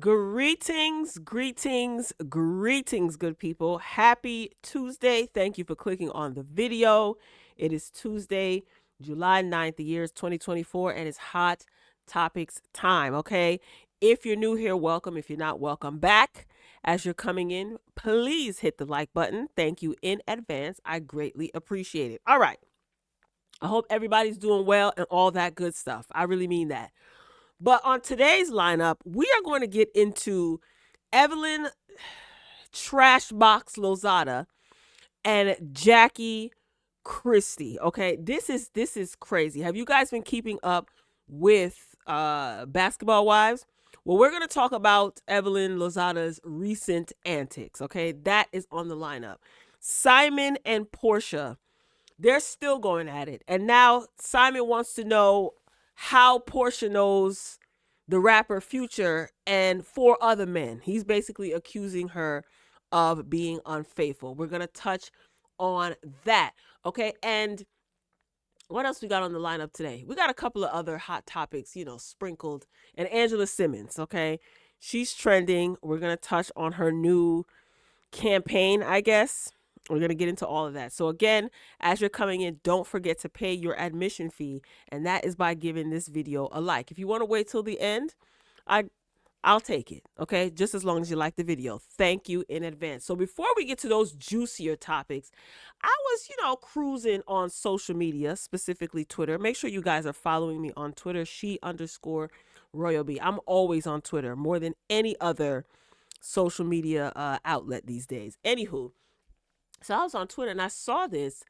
Greetings, greetings, greetings, good people. Happy Tuesday. Thank you for clicking on the video. It is Tuesday, July 9th. The year is 2024, and it's hot topics time, okay? If you're new here, welcome. If you're not, welcome back. As you're coming in, please hit the like button. Thank you in advance. I greatly appreciate it. All right. I hope everybody's doing well and all that good stuff. I really mean that. But on today's lineup, we are going to get into Evelyn Trashbox Lozada and Jackie Christie. Okay, this is crazy. Have you guys been keeping up with Basketball Wives? Well, we're going to talk about Evelyn Lozada's recent antics. Okay, that is on the lineup. Simon and Porsha, they're still going at it. And now Simon wants to know how Porsha knows the rapper Future and four other men. He's basically accusing her of being unfaithful. We're going to touch on that. Okay. And what else we got on the lineup today? We got a couple of other hot topics, sprinkled. And Angela Simmons. Okay. She's trending. We're going to touch on her new campaign, I guess. We're going to get into all of that. So again, as you're coming in, don't forget to pay your admission fee. And that is by giving this video a like. If you want to wait till the end, I'll take it. Okay. Just as long as you like the video. Thank you in advance. So before we get to those juicier topics, I was, cruising on social media, specifically Twitter. Make sure you guys are following me on Twitter. She_ROYALB. I'm always on Twitter more than any other social media outlet these days. Anywho. So I was on Twitter and I saw this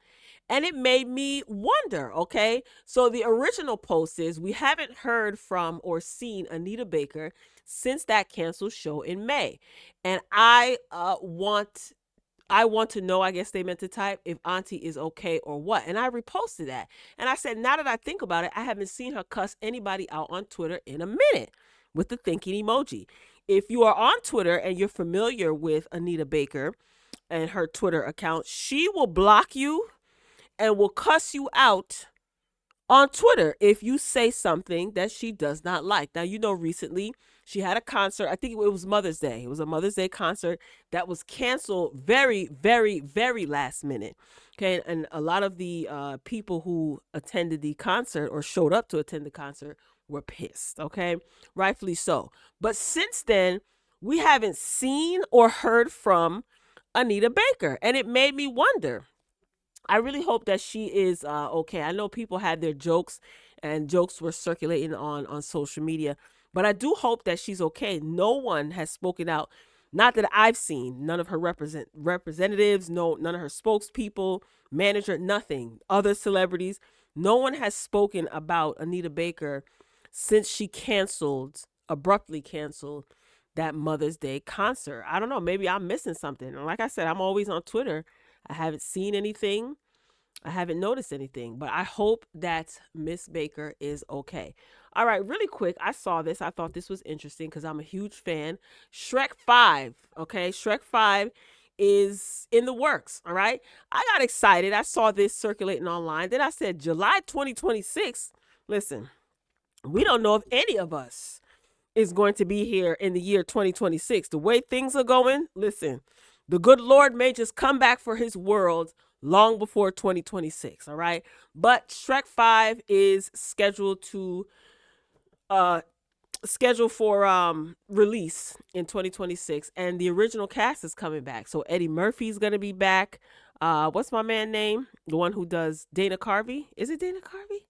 and it made me wonder, okay? So the original post is, we haven't heard from or seen Anita Baker since that canceled show in May. And I want to know, I guess they meant to type, if Auntie is okay or what. And I reposted that. And I said, now that I think about it, I haven't seen her cuss anybody out on Twitter in a minute with the thinking emoji. If you are on Twitter and you're familiar with Anita Baker and her Twitter account, she will block you and will cuss you out on Twitter if you say something that she does not like. Now, recently she had a concert. I think it was Mother's Day. It was a Mother's Day concert that was canceled very, very, very last minute. Okay. And a lot of the people who attended the concert or showed up to attend the concert were pissed. Okay. Rightfully so. But since then, we haven't seen or heard from Anita Baker. And it made me wonder. I really hope that she is okay. I know people had their jokes and jokes were circulating on social media, but I do hope that she's okay. No one has spoken out, not that I've seen. None of her representatives, none of her spokespeople, manager, nothing. Other celebrities, no one has spoken about Anita Baker since she abruptly canceled that Mother's Day concert. I don't know. Maybe I'm missing something. And like I said, I'm always on Twitter. I haven't seen anything. I haven't noticed anything. But I hope that Miss Baker is okay. All right, really quick. I saw this. I thought this was interesting because I'm a huge fan. Shrek 5. Okay, Shrek 5 is in the works. All right. I got excited. I saw this circulating online. Then I said, July 2026. Listen, we don't know if any of us is going to be here in the year 2026. The way things are going, listen, the good Lord may just come back for his world long before 2026, all right? But Shrek 5 is scheduled for release in 2026, and the original cast is coming back. So Eddie Murphy's going to be back. What's my man name? The one who does Dana Carvey? Is it Dana Carvey?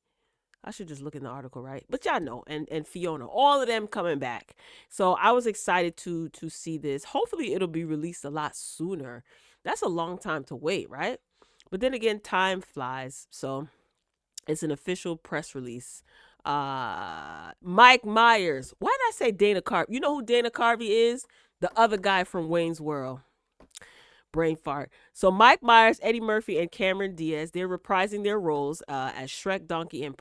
I should just look in the article, right? But y'all know, and Fiona, all of them coming back. So I was excited to see this. Hopefully it'll be released a lot sooner. That's a long time to wait, right? But then again, time flies. So it's an official press release. Mike Myers. Why did I say Dana Carvey? You know who Dana Carvey is? The other guy from Wayne's World. Brain fart. So Mike Myers, Eddie Murphy, and Cameron Diaz, they're reprising their roles as Shrek, Donkey, and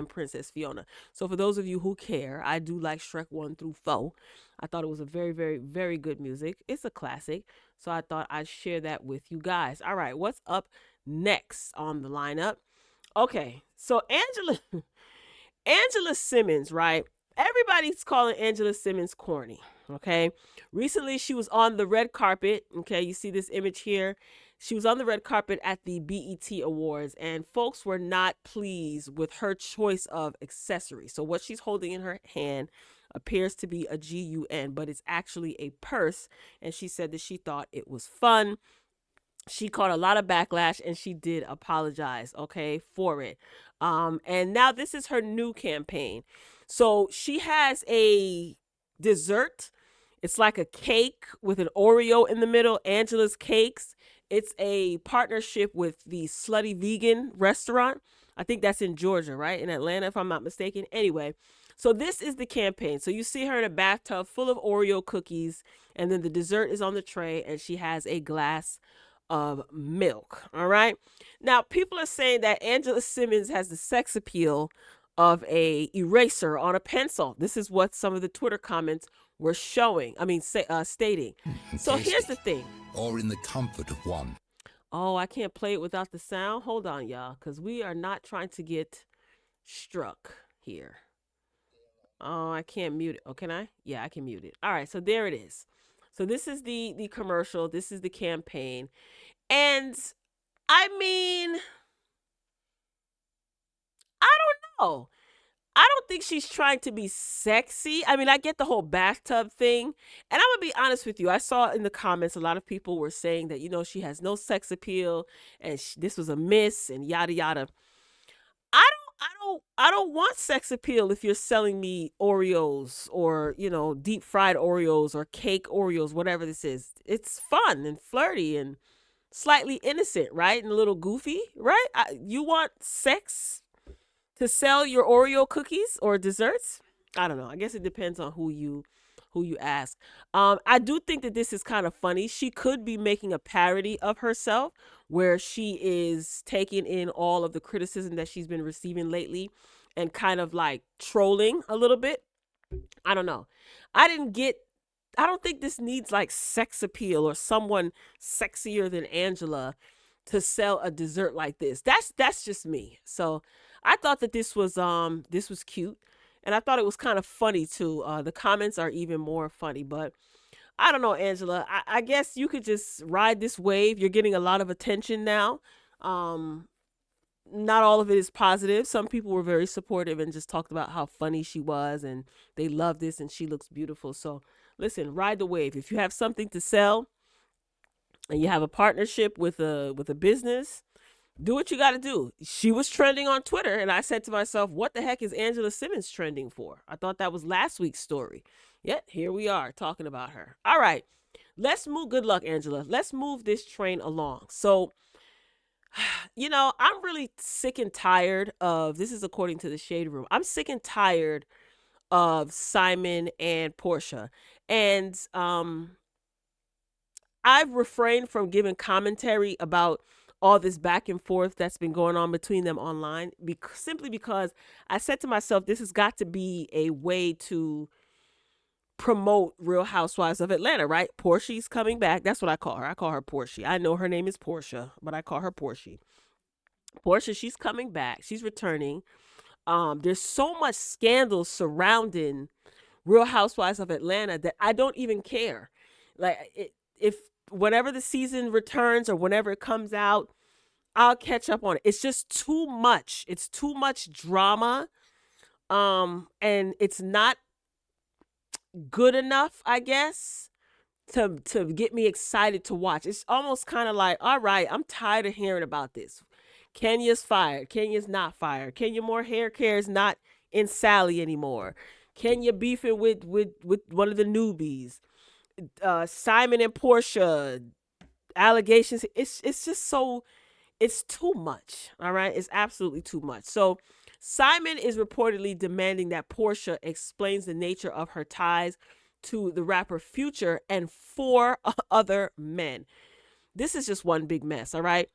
Princess Fiona. So for those of you who care, I do like Shrek 1 through 4. I thought it was a very, very, very good music. It's a classic. So I thought I'd share that with you guys. All right, what's up next on the lineup? Okay, so Angela Simmons, right? everybody's calling Angela Simmons corny. Okay. Recently, she was on the red carpet. Okay. You see this image here. She was on the red carpet at the BET Awards, and folks were not pleased with her choice of accessory. So, what she's holding in her hand appears to be a GUN, but it's actually a purse. And she said that she thought it was fun. She caught a lot of backlash, and she did apologize, okay, for it. And now this is her new campaign. So she has a dessert. It's like a cake with an Oreo in the middle, Angela's Cakes. It's a partnership with the Slutty Vegan restaurant. I think that's in Georgia, right? In Atlanta, if I'm not mistaken. Anyway, so this is the campaign. So you see her in a bathtub full of Oreo cookies, and then the dessert is on the tray, and she has a glass of milk. All right. Now, people are saying that Angela Simmons has the sex appeal of a eraser on a pencil. This is what some of the Twitter comments were showing. Stating. So here's the thing. Or in the comfort of one. Oh, I can't play it without the sound. Hold on, y'all, because we are not trying to get struck here. Oh, I can't mute it. Oh, can I? Yeah, I can mute it. All right, so there it is. So this is the commercial. This is the campaign. And I mean, I don't know. I don't think she's trying to be sexy. I mean, I get the whole bathtub thing. And I'm going to be honest with you. I saw in the comments a lot of people were saying that, she has no sex appeal and this was a miss and yada yada. I don't want sex appeal if you're selling me Oreos or, deep fried Oreos or cake Oreos, whatever this is. It's fun and flirty and slightly innocent, right? And a little goofy, right? You want sex to sell your Oreo cookies or desserts? I don't know. I guess it depends on who you ask. I do think that this is kind of funny. She could be making a parody of herself where she is taking in all of the criticism that she's been receiving lately and kind of like trolling a little bit. I don't know. I don't think this needs like sex appeal or someone sexier than Angela to sell a dessert like this. That's just me. So I thought that this was cute. And I thought it was kind of funny too. The comments are even more funny, but I don't know, Angela. I guess you could just ride this wave. You're getting a lot of attention now. Not all of it is positive. Some people were very supportive and just talked about how funny she was and they love this and she looks beautiful. So listen, ride the wave. If you have something to sell and you have a partnership with a business, do what you got to do. She was trending on Twitter, and I said to myself, what the heck is Angela Simmons trending for? I thought that was last week's story. Yet, here we are talking about her. All right, let's move. Good luck, Angela. Let's move this train along. So, I'm really sick and tired of, this is according to the Shade Room, I'm sick and tired of Simon and Porsha. And I've refrained from giving commentary about all this back and forth that's been going on between them online simply because I said to myself, this has got to be a way to promote Real Housewives of Atlanta, right? Porsha's coming back. That's what I call her. I call her Porsha. I know her name is Porsha, but I call her Porsha. Porsha, she's coming back. She's returning. There's so much scandal surrounding Real Housewives of Atlanta that I don't even care. Like, if whenever the season returns or whenever it comes out, I'll catch up on it. It's just too much. It's too much drama. And it's not good enough, I guess, to get me excited to watch. It's almost kind of like, all right, I'm tired of hearing about this. Kenya's fired. Kenya's not fired. Kenya Moore hair care is not in Sally anymore. Kenya beefing with one of the newbies. Simon and Porsha allegations. It's just so, it's too much. All right. It's absolutely too much. So Simon is reportedly demanding that Porsha explains the nature of her ties to the rapper Future and 4 other men. This is just one big mess. All right.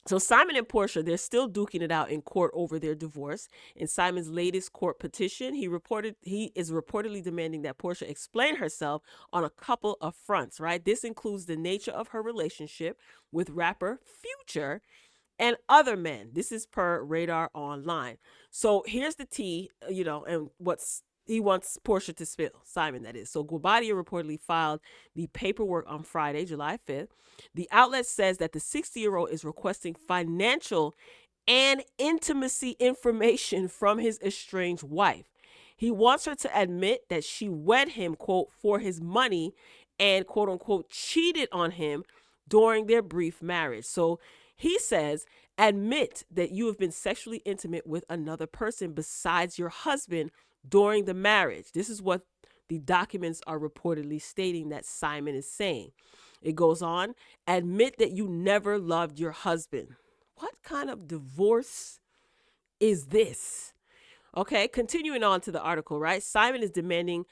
So Simon and Porsha, they're still duking it out in court over their divorce. In Simon's latest court petition, he is reportedly demanding that Porsha explain herself on a couple of fronts, right? This includes the nature of her relationship with rapper Future and other men. This is per Radar Online. So here's the tea, and what's he wants Porsha to spill, Simon, that is. So Guobadia reportedly filed the paperwork on Friday, July 5th. The outlet says that the 60-year-old is requesting financial and intimacy information from his estranged wife. He wants her to admit that she wed him, quote, for his money and, quote unquote, cheated on him during their brief marriage. So he says, admit that you have been sexually intimate with another person besides your husband during the marriage. This is what the documents are reportedly stating that Simon is saying. It goes on, admit that you never loved your husband. What kind of divorce is this? Okay, continuing on to the article, right? Simon is demanding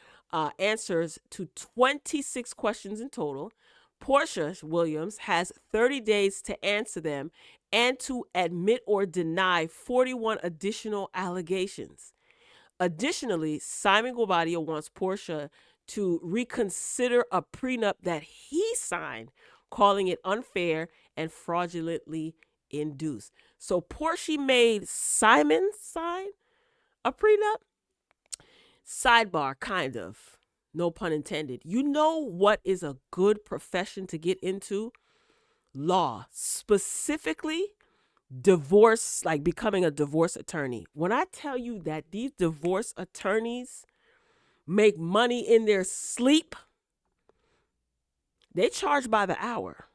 answers to 26 questions in total. Porsha Williams has 30 days to answer them and to admit or deny 41 additional allegations. Additionally, Simon Guobadia wants Porsha to reconsider a prenup that he signed, calling it unfair and fraudulently induced. So Porsha made Simon sign a prenup? Sidebar, kind of. No pun intended. You know what is a good profession to get into? Law. Specifically, divorce, like becoming a divorce attorney. When I tell you that these divorce attorneys make money in their sleep, they charge by the hour.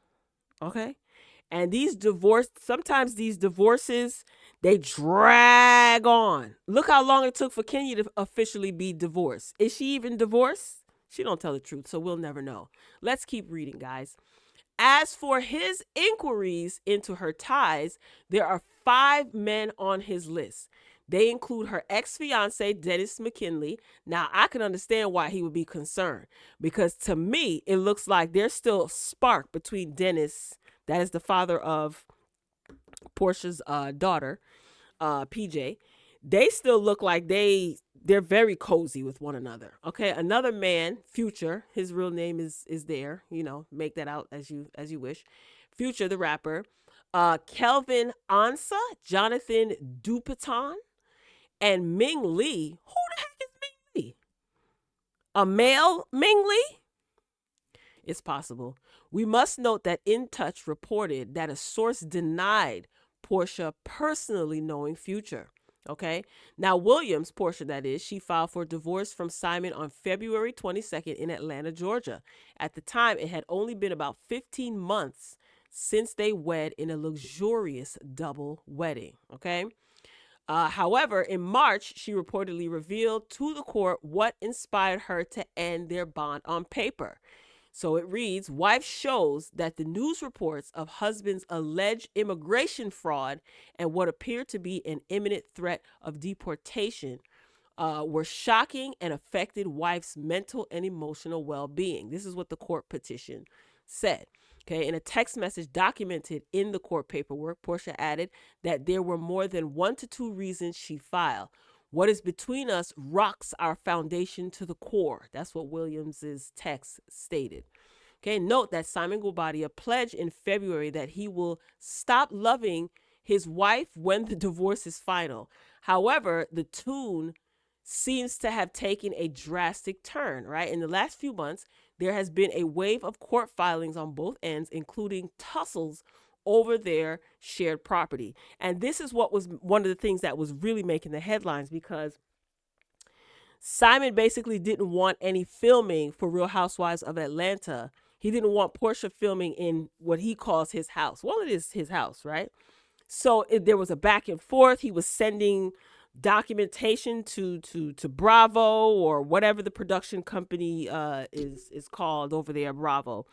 Okay? And sometimes these divorces, they drag on. Look how long it took for Kenya to officially be divorced. Is she even divorced? She don't tell the truth, so we'll never know. Let's keep reading, guys. As for his inquiries into her ties, there are 5 men on his list. They include her ex-fiance, Dennis McKinley. Now, I can understand why he would be concerned, because to me, it looks like there's still a spark between Dennis, that is the father of Porsha's daughter, PJ. They still look like they're very cozy with one another. Okay, another man, Future, his real name is there. You know, make that out as you wish. Future, the rapper, Kelvin Ansa, Jonathan Dupaton, and Ming Lee. Who the heck is Ming Lee? A male Ming Lee? It's possible. We must note that In Touch reported that a source denied Porsha personally knowing Future. Okay. Now, Williams, Porsha, that is, she filed for divorce from Simon on February 22nd in Atlanta, Georgia. At the time, it had only been about 15 months since they wed in a luxurious double wedding. Okay. However, in March, she reportedly revealed to the court what inspired her to end their bond on paper. So it reads, wife shows that the news reports of husband's alleged immigration fraud and what appeared to be an imminent threat of deportation were shocking and affected wife's mental and emotional well-being. This is what the court petition said. Okay, in a text message documented in the court paperwork, Porsha added that there were more than 1 to 2 reasons she filed. What is between us rocks our foundation to the core. That's what Williams's text stated. Okay, note that Simon Guobadia pledged in February that he will stop loving his wife when the divorce is final. However, the tune seems to have taken a drastic turn, right? In the last few months, there has been a wave of court filings on both ends, including tussles over their shared property. And this is what was one of the things that was really making the headlines, because Simon basically didn't want any filming for Real Housewives of Atlanta. He didn't want Porsha filming in what he calls his house. Well, it is his house, right? So there was a back and forth. He was sending documentation to Bravo, or whatever the production company is called over there, Bravo.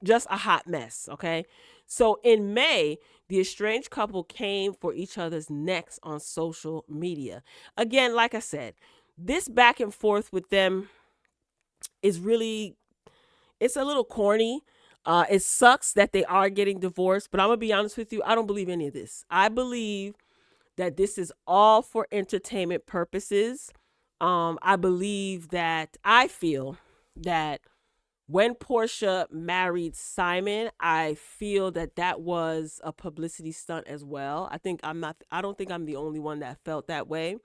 Just a hot mess, okay? So in May, the estranged couple came for each other's necks on social media. Again, like I said, this back and forth with them is really, it's a little corny. It sucks that they are getting divorced, but I'm going to be honest with you, I don't believe any of this. I believe that this is all for entertainment purposes. I feel that when Porsha married Simon, I feel that was a publicity stunt as well. I don't think I'm the only one that felt that way.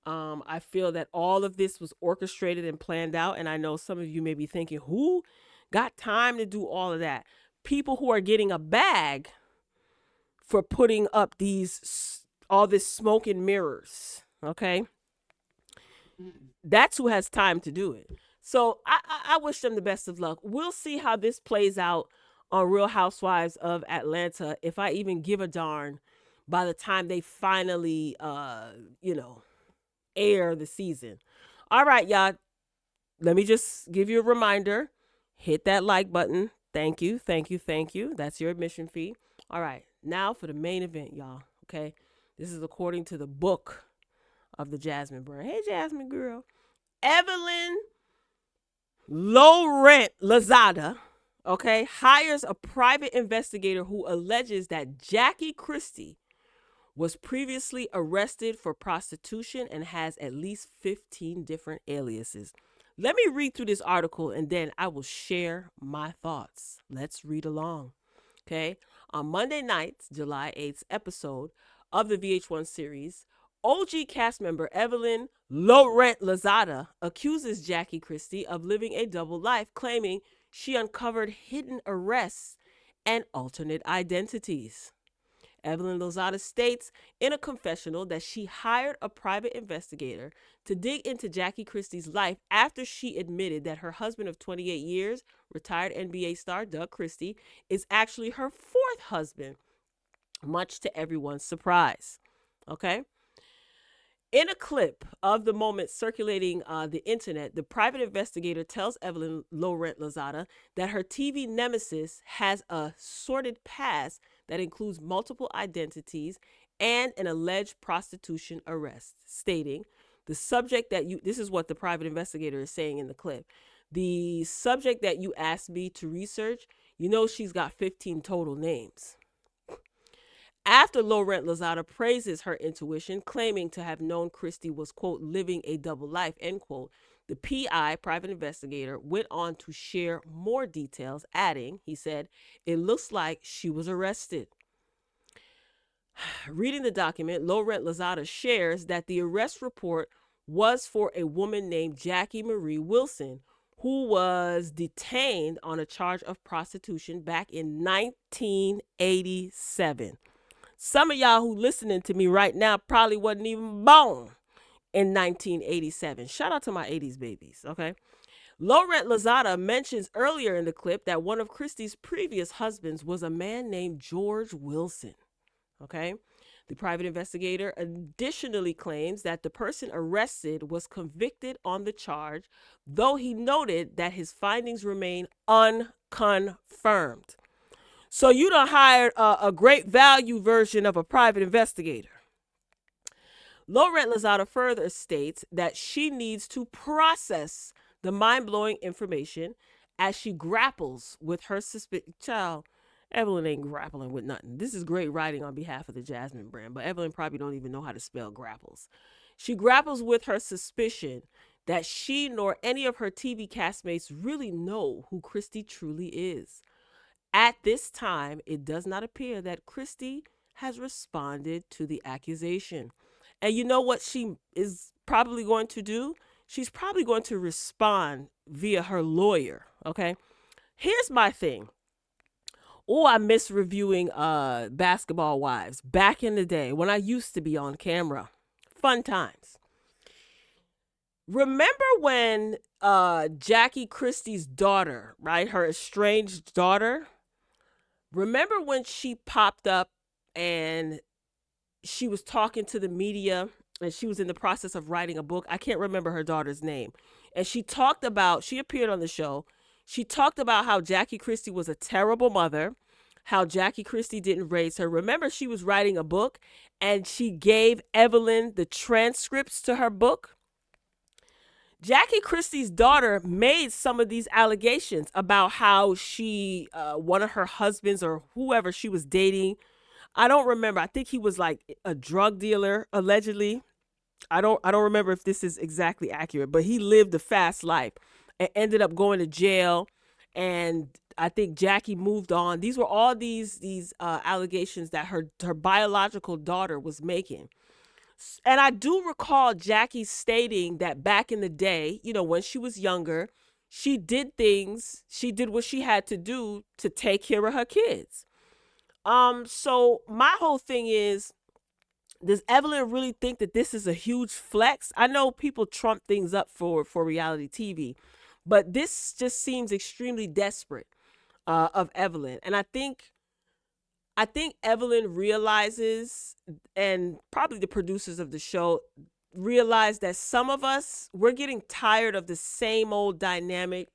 I feel that all of this was orchestrated and planned out. And I know some of you may be thinking, who got time to do all of that? People who are getting a bag for putting up all this smoke and mirrors. Okay. That's who has time to do it. So I wish them the best of luck. We'll see how this plays out on Real Housewives of Atlanta, if I even give a darn by the time they finally air the season. All right, y'all. Let me just give you a reminder. Hit that like button. Thank you, thank you, thank you. That's your admission fee. All right, now for the main event, y'all. Okay, this is according to the book of the Jasmine brand. Hey, Jasmine girl. Evelyn Lozada, okay, hires a private investigator who alleges that Jackie Christie was previously arrested for prostitution and has at least 15 different aliases. Let me read through this article and then I will share my thoughts. Let's read along. Okay. On Monday night's July 8th episode of the VH1 series, OG cast member Evelyn Lozada accuses Jackie Christie of living a double life, claiming she uncovered hidden arrests and alternate identities. Evelyn Lozada states in a confessional that she hired a private investigator to dig into Jackie Christie's life after she admitted that her husband of 28 years, retired NBA star Doug Christie, is actually her fourth husband, much to everyone's surprise. Okay? In a clip of the moment circulating the internet, the private investigator tells Evelyn Lozada that her TV nemesis has a sordid past that includes multiple identities and an alleged prostitution arrest, stating, the subject that you, this is what the private investigator is saying in the clip, the subject that you asked me to research, she's got 15 total names. After Lozada praises her intuition, claiming to have known Christie was, quote, living a double life, end quote, the PI, private investigator, went on to share more details, adding, he said, it looks like she was arrested. Reading the document, Lozada shares that the arrest report was for a woman named Jackie Marie Wilson, who was detained on a charge of prostitution back in 1987. Some of y'all who listening to me right now probably wasn't even born in 1987. Shout out to my 80s babies, okay? Lozada mentions earlier in the clip that one of Christie's previous husbands was a man named George Wilson, okay? The private investigator additionally claims that the person arrested was convicted on the charge, though he noted that his findings remain unconfirmed. So you done hired a great value version of a private investigator. Lozada further states that she needs to process the mind-blowing information as she grapples with her suspicion. Child, Evelyn ain't grappling with nothing. This is great writing on behalf of the Jasmine brand, but Evelyn probably don't even know how to spell grapples. She grapples with her suspicion that she nor any of her TV castmates really know who Christie truly is. At this time, it does not appear that Christie has responded to the accusation. And you know what she is probably going to do? She's probably going to respond via her lawyer, okay? Here's my thing. Oh, I miss reviewing Basketball Wives back in the day when I used to be on camera. Fun times. Remember when Jackie Christie's daughter, right, her estranged daughter, remember when she popped up and she was talking to the media and she was in the process of writing a book? I can't remember her daughter's name. And she appeared on the show. She talked about how Jackie Christie was a terrible mother, how Jackie Christie didn't raise her. Remember, she was writing a book and she gave Evelyn the transcripts to her book. Jackie Christie's daughter made some of these allegations about how she, one of her husbands or whoever she was dating, I don't remember. I think he was like a drug dealer, allegedly. I don't remember if this is exactly accurate, but he lived a fast life and ended up going to jail. And I think Jackie moved on. These were all these allegations that her biological daughter was making. And I do recall Jackie stating that back in the day, when she was younger, she did what she had to do to take care of her kids. So my whole thing is, does Evelyn really think that this is a huge flex? I know people trump things up for reality TV, but this just seems extremely desperate of Evelyn. And I think Evelyn realizes, and probably the producers of the show realize, that some of us, we're getting tired of the same old dynamic.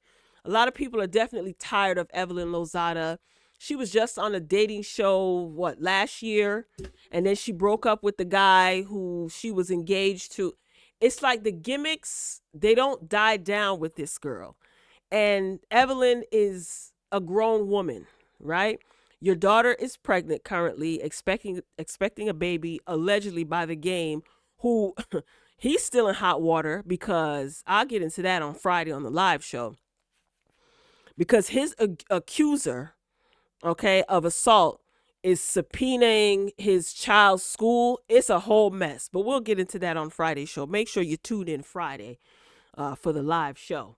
A lot of people are definitely tired of Evelyn Lozada. She was just on a dating show, last year, and then she broke up with the guy who she was engaged to. It's like the gimmicks, they don't die down with this girl. And Evelyn is a grown woman, right? Your daughter is pregnant currently, expecting a baby, allegedly by the game, who he's still in hot water, because I'll get into that on Friday on the live show. Because his accuser, okay, of assault is subpoenaing his child's school. It's a whole mess, but we'll get into that on Friday's show. Make sure you tune in Friday for the live show.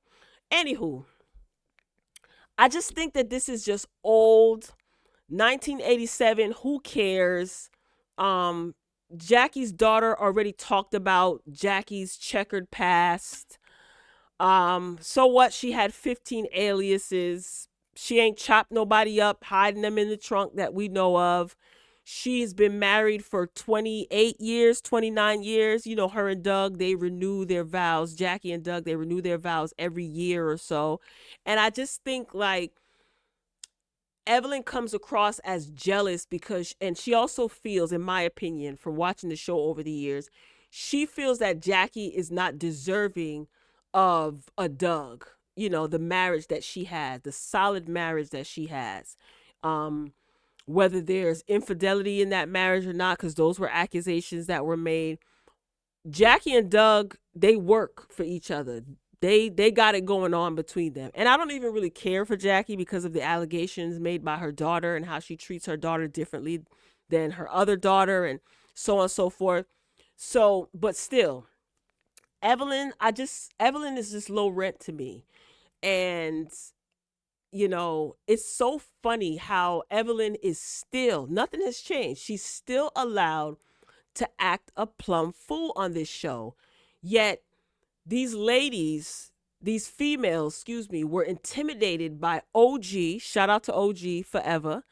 Anywho, I just think that this is just old. 1987, who cares? Jackie's daughter already talked about Jackie's checkered past. So what? She had 15 aliases. She ain't chopped nobody up, hiding them in the trunk that we know of. She's been married for 28 years, 29 years. Her and Doug, they renew their vows. Jackie and Doug, they renew their vows every year or so. And I just think, like, Evelyn comes across as jealous and she also feels, in my opinion, from watching the show over the years, she feels that Jackie is not deserving of a Doug. The marriage that she has, the solid marriage that she has. Whether there's infidelity in that marriage or not, because those were accusations that were made. Jackie and Doug, they work for each other. They got it going on between them. And I don't even really care for Jackie because of the allegations made by her daughter and how she treats her daughter differently than her other daughter, and so on and so forth. So, but still, Evelyn is just low rent to me. And it's so funny how Evelyn is still, nothing has changed. She's still allowed to act a plumb fool on this show. Yet these ladies, these females, were intimidated by OG. Shout out to OG forever.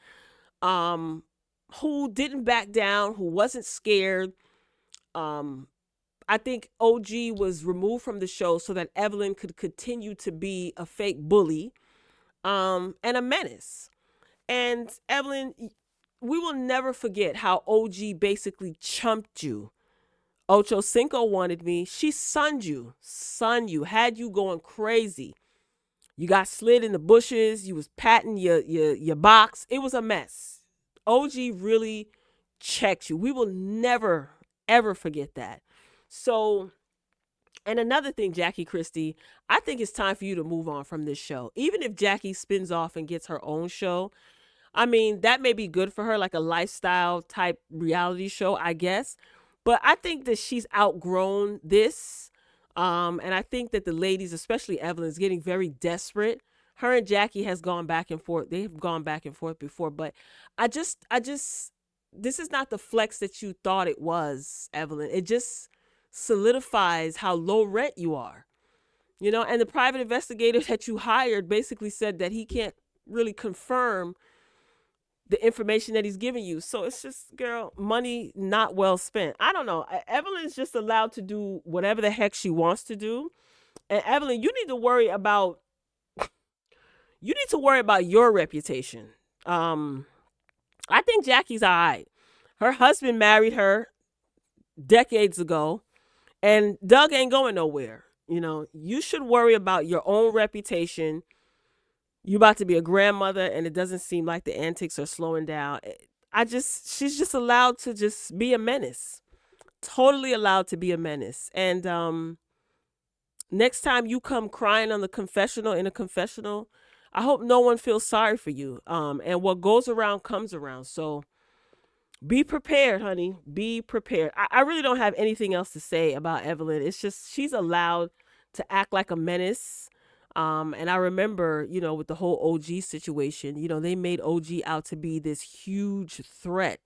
Who didn't back down, who wasn't scared. I think OG was removed from the show so that Evelyn could continue to be a fake bully, and a menace. And Evelyn, we will never forget how OG basically chumped you. Ocho Cinco wanted me. She sunned you, had you going crazy. You got slid in the bushes. You was patting your box. It was a mess. OG really checked you. We will never, ever forget that. So, and another thing, Jackie Christie, I think it's time for you to move on from this show. Even if Jackie spins off and gets her own show, I mean, that may be good for her, like a lifestyle type reality show, I guess. But I think that she's outgrown this. And I think that the ladies, especially Evelyn, is getting very desperate. Her and Jackie has gone back and forth. They have gone back and forth before. But I just, this is not the flex that you thought it was, Evelyn. It just solidifies how low rent you are. And the private investigator that you hired basically said that he can't really confirm the information that he's giving you. So it's just, girl, money not well spent. I don't know. Evelyn's just allowed to do whatever the heck she wants to do. And Evelyn, you need to worry about your reputation. I think Jackie's all right. Her husband married her decades ago, and Doug ain't going nowhere. You should worry about your own reputation. You about to be a grandmother, and it doesn't seem like the antics are slowing down. She's just allowed to just be a menace. Totally allowed to be a menace. And next time you come crying in a confessional, I hope no one feels sorry for you. And what goes around comes around. So Be prepared, honey. Be prepared. I really don't have anything else to say about Evelyn. It's just she's allowed to act like a menace. And I remember, with the whole OG situation, they made OG out to be this huge threat,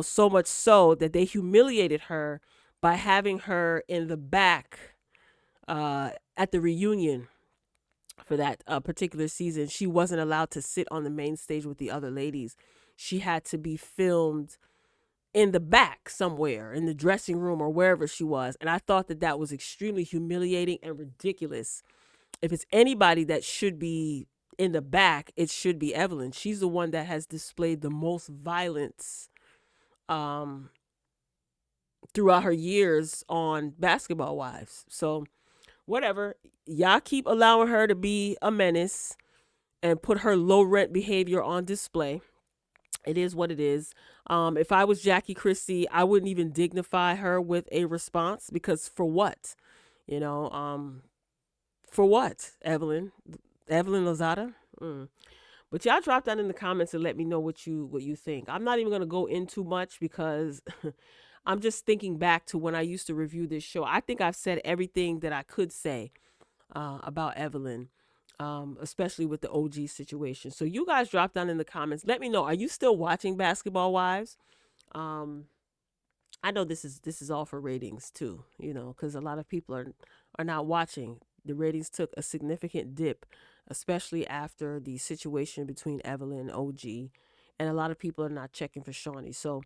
so much so that they humiliated her by having her in the back at the reunion for that particular season. She wasn't allowed to sit on the main stage with the other ladies. She had to be filmed in the back somewhere in the dressing room or wherever she was. And I thought that that was extremely humiliating and ridiculous. If it's anybody that should be in the back, it should be Evelyn. She's the one that has displayed the most violence um, throughout her years on Basketball Wives. So, whatever. Y'all keep allowing her to be a menace and put her low rent behavior on display. It is what it is. If I was Jackie Christie, I wouldn't even dignify her with a response because for what? You know, for what, Evelyn? Evelyn Lozada? But y'all drop down in the comments and let me know what you think. I'm not even gonna go into much because I'm just thinking back to when I used to review this show. I think I've said everything that I could say about Evelyn, especially with the OG situation. So you guys drop down in the comments. Let me know. Are you still watching Basketball Wives? Um, I know this is all for ratings too. Because a lot of people are not watching. The ratings took a significant dip, especially after the situation between Evelyn and OG, and a lot of people are not checking for Shawnee. So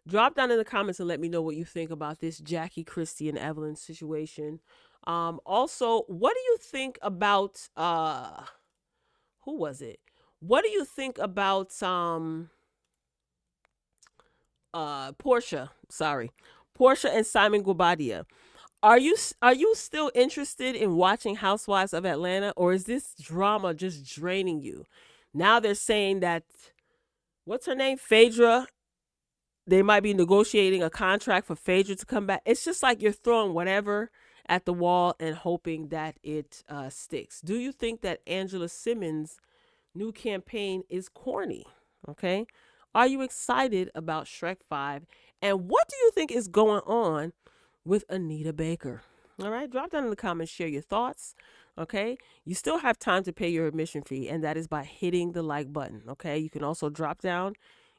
drop down in the comments and let me know what you think about this Jackie Christie and Evelyn situation. Also, what do you think about who was it? What do you think about Porsha? Sorry. Porsha and Simon Guobadia. Are you still interested in watching Housewives of Atlanta, or is this drama just draining you? Now they're saying that what's her name? Phaedra, they might be negotiating a contract for Phaedra to come back. It's just like you're throwing whatever at the wall and hoping that it sticks. Do you think that Angela Simmons' new campaign is corny? Okay. Are you excited about Shrek 5? And what do you think is going on with Anita Baker? All right. Drop down in the comments, share your thoughts. Okay. You still have time to pay your admission fee, and that is by hitting the like button. Okay. You can also drop down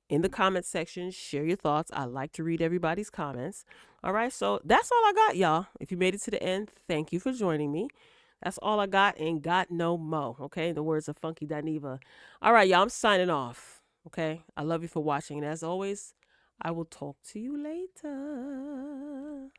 in the comment section, share your thoughts. I like to read everybody's comments. All right, so that's all I got, y'all. If you made it to the end, thank you for joining me. That's all I got and got no mo. Okay, in the words of Funky Dineva. All right, y'all, I'm signing off. Okay, I love you for watching. And as always, I will talk to you later.